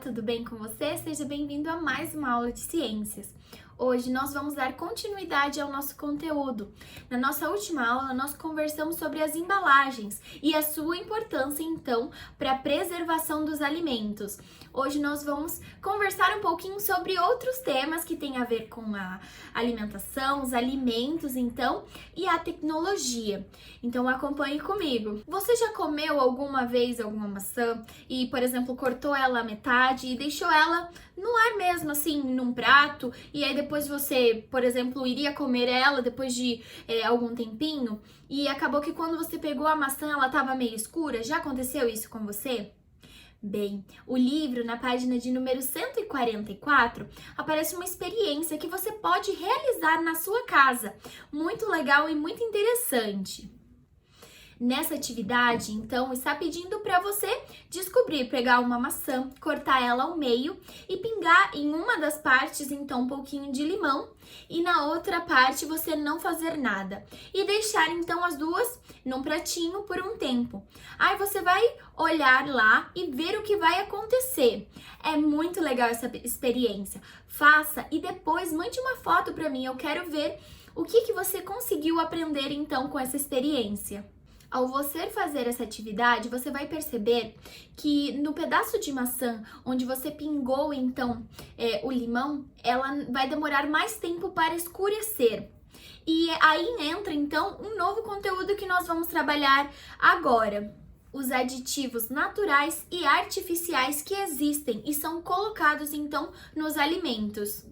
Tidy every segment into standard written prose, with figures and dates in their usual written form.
tudo bem com você? Seja bem-vindo a mais uma aula de ciências. Hoje nós vamos dar continuidade ao nosso conteúdo. Na nossa última aula, nós conversamos sobre as embalagens e a sua importância, então, para a preservação dos alimentos. Hoje nós vamos conversar um pouquinho sobre outros temas que têm a ver com a alimentação, os alimentos, então, e a tecnologia. Então, acompanhe comigo. Você já comeu alguma vez alguma maçã e, por exemplo, cortou ela à metade e deixou ela no ar mesmo, assim, num prato, e aí depois você, por exemplo, iria comer ela depois de algum tempinho, e acabou que quando você pegou a maçã ela estava meio escura? Já aconteceu isso com você? Bem, o livro, na página de número 144, aparece uma experiência que você pode realizar na sua casa. Muito legal e muito interessante. Nessa atividade, então, está pedindo para você descobrir, pegar uma maçã, cortar ela ao meio e pingar em uma das partes, então, um pouquinho de limão e na outra parte você não fazer nada. E deixar, então, as duas num pratinho por um tempo. Aí você vai olhar lá e ver o que vai acontecer. É muito legal essa experiência. Faça e depois mande uma foto para mim. Eu quero ver o que você conseguiu aprender, então, com essa experiência. Ao você fazer essa atividade, você vai perceber que no pedaço de maçã onde você pingou então o limão, ela vai demorar mais tempo para escurecer. E aí entra então um novo conteúdo que nós vamos trabalhar agora. Os aditivos naturais e artificiais que existem e são colocados então nos alimentos.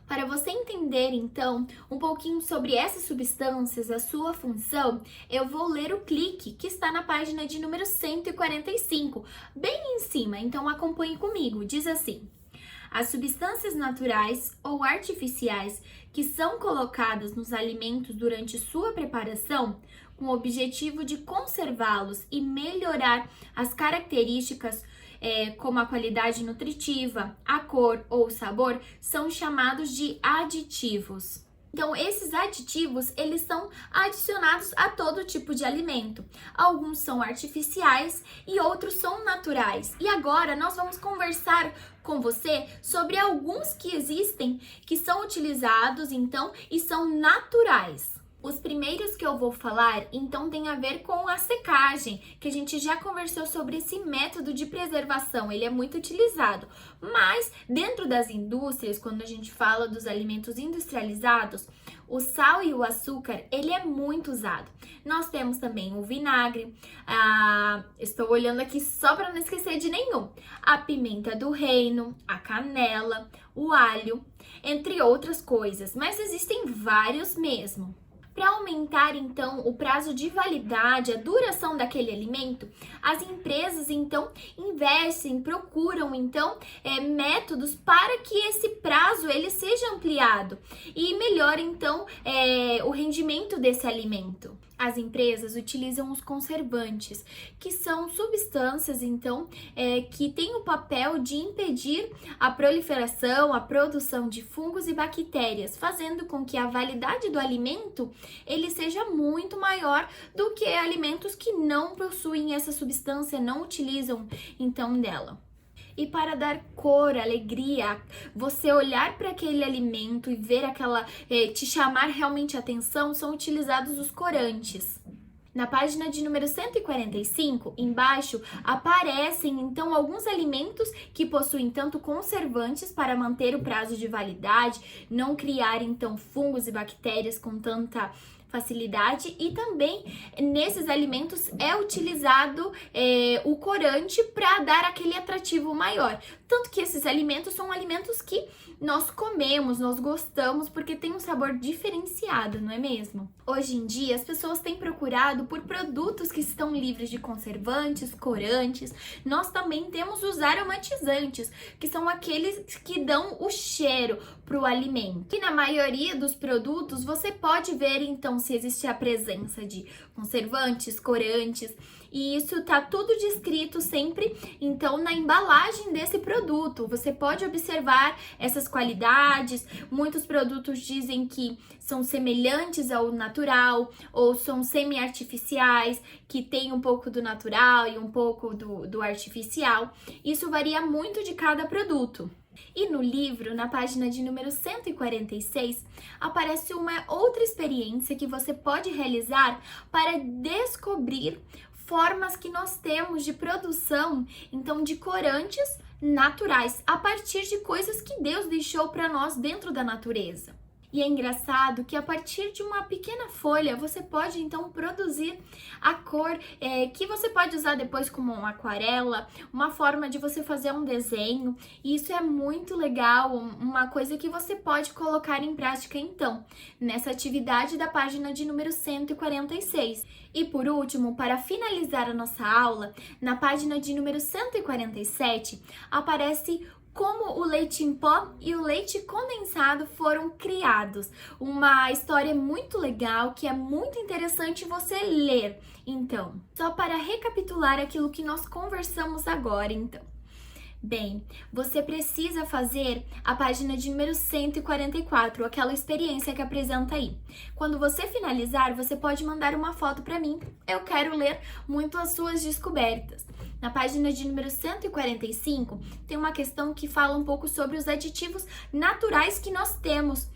Para você entender, então, um pouquinho sobre essas substâncias, a sua função, eu vou ler o clique que está na página de número 145, bem em cima, então acompanhe comigo. Diz assim: as substâncias naturais ou artificiais que são colocadas nos alimentos durante sua preparação, com o objetivo de conservá-los e melhorar as características como a qualidade nutritiva, a cor ou o sabor, são chamados de aditivos. Então, esses aditivos, eles são adicionados a todo tipo de alimento. Alguns são artificiais e outros são naturais. E agora nós vamos conversar com você sobre alguns que existem, que são utilizados, então, e são naturais. Os primeiros que eu vou falar, então, tem a ver com a secagem, que a gente já conversou sobre esse método de preservação, ele é muito utilizado. Mas, dentro das indústrias, quando a gente fala dos alimentos industrializados, o sal e o açúcar, ele é muito usado. Nós temos também o vinagre, estou olhando aqui só para não esquecer de nenhum, a pimenta do reino, a canela, o alho, entre outras coisas, mas existem vários mesmo. Para aumentar, então, o prazo de validade, a duração daquele alimento, as empresas, então, investem, procuram, então, métodos para que esse prazo ele seja ampliado e melhore, então, o rendimento desse alimento. As empresas utilizam os conservantes, que são substâncias, então, que têm o papel de impedir a proliferação, a produção de fungos e bactérias, fazendo com que a validade do alimento ele seja muito maior do que alimentos que não possuem essa substância, não utilizam, então, dela. E para dar cor, alegria, você olhar para aquele alimento e ver aquela, te chamar realmente a atenção, são utilizados os corantes. Na página de número 145, embaixo, aparecem então alguns alimentos que possuem tanto conservantes para manter o prazo de validade, não criar então fungos e bactérias com tanta facilidade, e também nesses alimentos é utilizado o corante para dar aquele atrativo maior. Tanto que esses alimentos são alimentos que nós comemos, nós gostamos porque tem um sabor diferenciado, não é mesmo? Hoje em dia as pessoas têm procurado por produtos que estão livres de conservantes, corantes. Nós também temos os aromatizantes, que são aqueles que dão o cheiro para o alimento. E na maioria dos produtos você pode ver então se existe a presença de conservantes, corantes, e isso tá tudo descrito sempre, então, na embalagem desse produto. Você pode observar essas qualidades. Muitos produtos dizem que são semelhantes ao natural ou são semi-artificiais, que tem um pouco do natural e um pouco do artificial. Isso varia muito de cada produto. E no livro, na página de número 146, aparece uma outra experiência que você pode realizar para descobrir formas que nós temos de produção, então, de corantes naturais, a partir de coisas que Deus deixou para nós dentro da natureza. E é engraçado que a partir de uma pequena folha você pode então produzir a cor que você pode usar depois como uma aquarela, uma forma de você fazer um desenho. E isso é muito legal, uma coisa que você pode colocar em prática então, nessa atividade da página de número 146. E por último, para finalizar a nossa aula, na página de número 147, aparece como o leite em pó e o leite condensado foram criados. Uma história muito legal que é muito interessante você ler. Então, só para recapitular aquilo que nós conversamos agora, então. Bem, você precisa fazer a página de número 144, aquela experiência que apresenta aí. Quando você finalizar, você pode mandar uma foto para mim. Eu quero ler muito as suas descobertas. Na página de número 145, tem uma questão que fala um pouco sobre os aditivos naturais que nós temos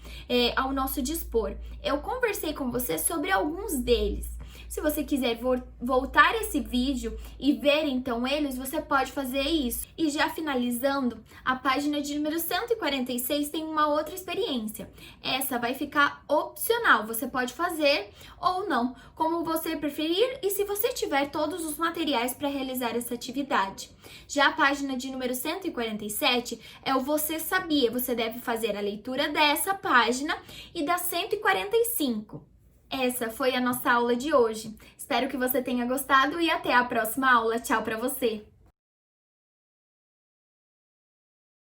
ao nosso dispor. Eu conversei com você sobre alguns deles. Se você quiser voltar esse vídeo e ver então eles, você pode fazer isso. E já finalizando, a página de número 146 tem uma outra experiência. Essa vai ficar opcional, você pode fazer ou não, como você preferir e se você tiver todos os materiais para realizar essa atividade. Já a página de número 147 é o Você Sabia. Você deve fazer a leitura dessa página e da 145. Essa foi a nossa aula de hoje. Espero que você tenha gostado e até a próxima aula. Tchau para você!